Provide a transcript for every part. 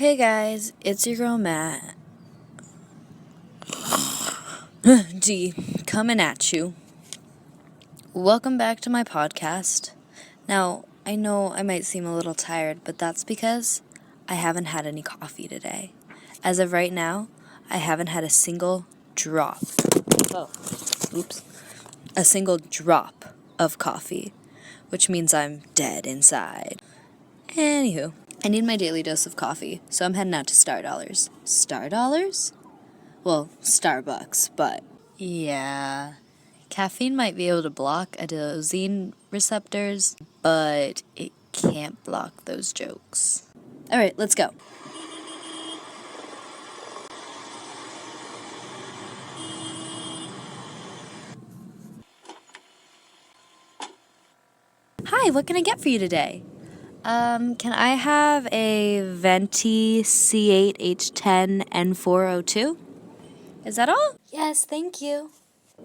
Hey guys, it's your girl Matt. G, coming at you. Welcome back to my podcast. Now, I know I might seem a little tired, but that's because I haven't had any coffee today. As of right now, I haven't had a single drop. A single drop of coffee, which means I'm dead inside. Anywho, I need my daily dose of coffee, so I'm heading out to Star Dollars. Star Dollars? Well, Starbucks, but yeah. Caffeine might be able to block adenosine receptors, but it can't block those jokes. Alright, let's go. Hi, what can I get for you today? Can I have a Venti C8H10 N402? Is that all? Yes, thank you.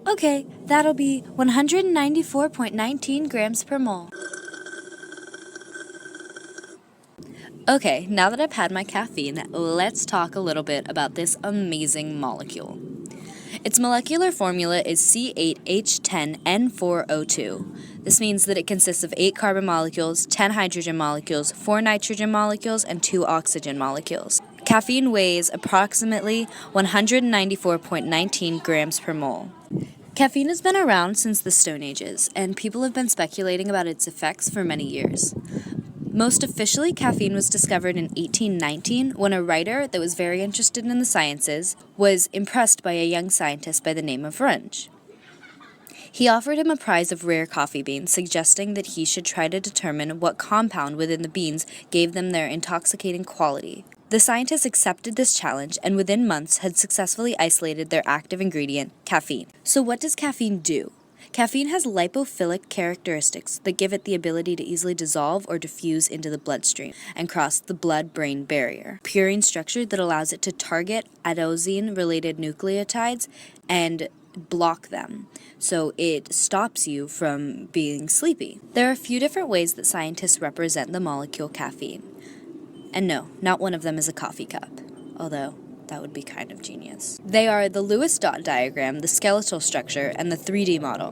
Okay, that'll be 194.19 grams per mole. Okay, now that I've had my caffeine, let's talk a little bit about this amazing molecule. Its molecular formula is C8H10N402. This means that it consists of 8 carbon molecules, 10 hydrogen molecules, 4 nitrogen molecules, and 2 oxygen molecules. Caffeine weighs approximately 194.19 grams per mole. Caffeine has been around since the Stone Ages, and people have been speculating about its effects for many years. Most officially, caffeine was discovered in 1819 when a writer that was very interested in the sciences was impressed by a young scientist by the name of Runge. He offered him a prize of rare coffee beans, suggesting that he should try to determine what compound within the beans gave them their intoxicating quality. The scientist accepted this challenge and within months had successfully isolated their active ingredient, caffeine. So what does caffeine do? Caffeine has lipophilic characteristics that give it the ability to easily dissolve or diffuse into the bloodstream and cross the blood-brain barrier. Purine structure that allows it to target adenosine-related nucleotides and block them, so it stops you from being sleepy. There are a few different ways that scientists represent the molecule caffeine. And no, not one of them is a coffee cup, although that would be kind of genius. They are the Lewis dot diagram, the skeletal structure, and the 3D model.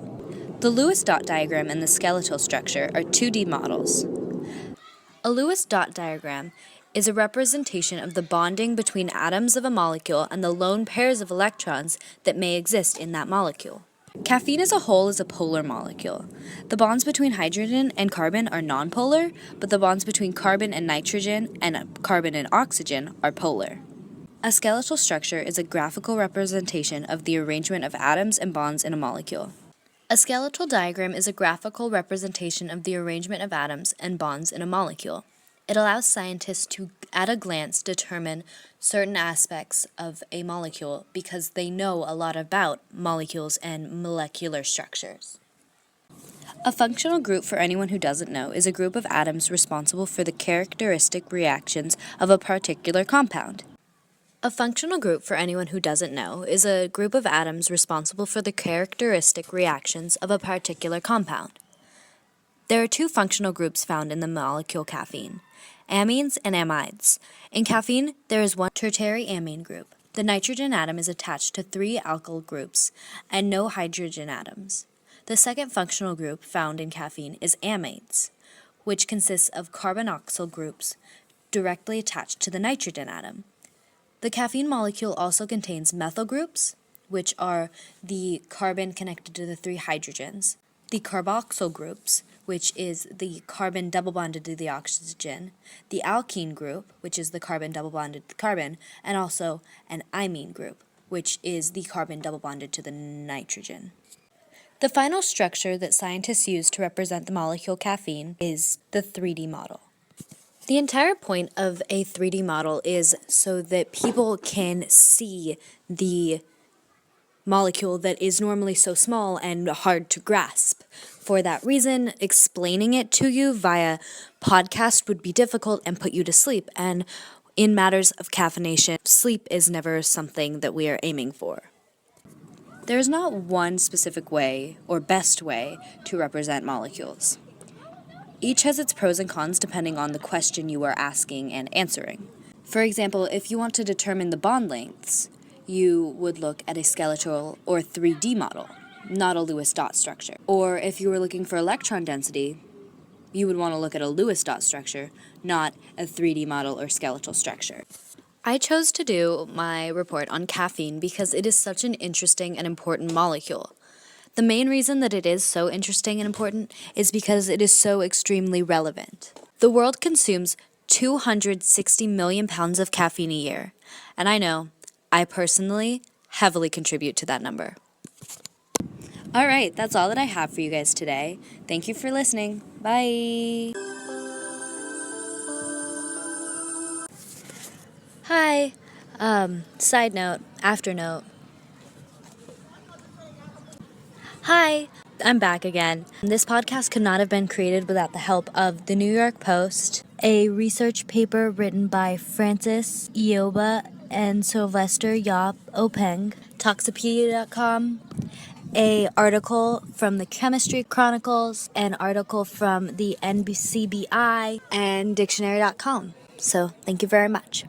The Lewis dot diagram and the skeletal structure are 2D models. A Lewis dot diagram is a representation of the bonding between atoms of a molecule and the lone pairs of electrons that may exist in that molecule. Caffeine as a whole is a polar molecule. The bonds between hydrogen and carbon are nonpolar, but the bonds between carbon and nitrogen and carbon and oxygen are polar. A skeletal structure is a graphical representation of the arrangement of atoms and bonds in a molecule. A skeletal diagram is a graphical representation of the arrangement of atoms and bonds in a molecule. It allows scientists to, at a glance, determine certain aspects of a molecule because they know a lot about molecules and molecular structures. A functional group, for anyone who doesn't know, is a group of atoms responsible for the characteristic reactions of a particular compound. A functional group, for anyone who doesn't know, is a group of atoms responsible for the characteristic reactions of a particular compound. There are 2 functional groups found in the molecule caffeine, amines and amides. In caffeine, there is one tertiary amine group. The nitrogen atom is attached to 3 alkyl groups and no hydrogen atoms. The second functional group found in caffeine is amides, which consists of carboxyl groups directly attached to the nitrogen atom. The caffeine molecule also contains methyl groups, which are the carbon connected to the 3 hydrogens, the carboxyl groups, which is the carbon double bonded to the oxygen, the alkene group, which is the carbon double bonded to the carbon, and also an imine group, which is the carbon double bonded to the nitrogen. The final structure that scientists use to represent the molecule caffeine is the 3D model. The entire point of a 3D model is so that people can see the molecule that is normally so small and hard to grasp. For that reason, explaining it to you via podcast would be difficult and put you to sleep. And in matters of caffeination, sleep is never something that we are aiming for. There is not one specific way or best way to represent molecules. Each has its pros and cons depending on the question you are asking and answering. For example, if you want to determine the bond lengths, you would look at a skeletal or 3D model, not a Lewis dot structure. Or if you were looking for electron density, you would want to look at a Lewis dot structure, not a 3D model or skeletal structure. I chose to do my report on caffeine because it is such an interesting and important molecule. The main reason that it is so interesting and important is because it is so extremely relevant. The world consumes 260 million pounds of caffeine a year, and I know, I personally heavily contribute to that number. All right, that's all that I have for you guys today. Thank you for listening. Bye. Hi. Side note, after note. Hi, I'm back again. This podcast could not have been created without the help of the New York Post, a research paper written by Francis Ioba and Sylvester Yop Openg, Toxopedia.com, a article from the Chemistry Chronicles, an article from the NBCBI, and Dictionary.com. So thank you very much.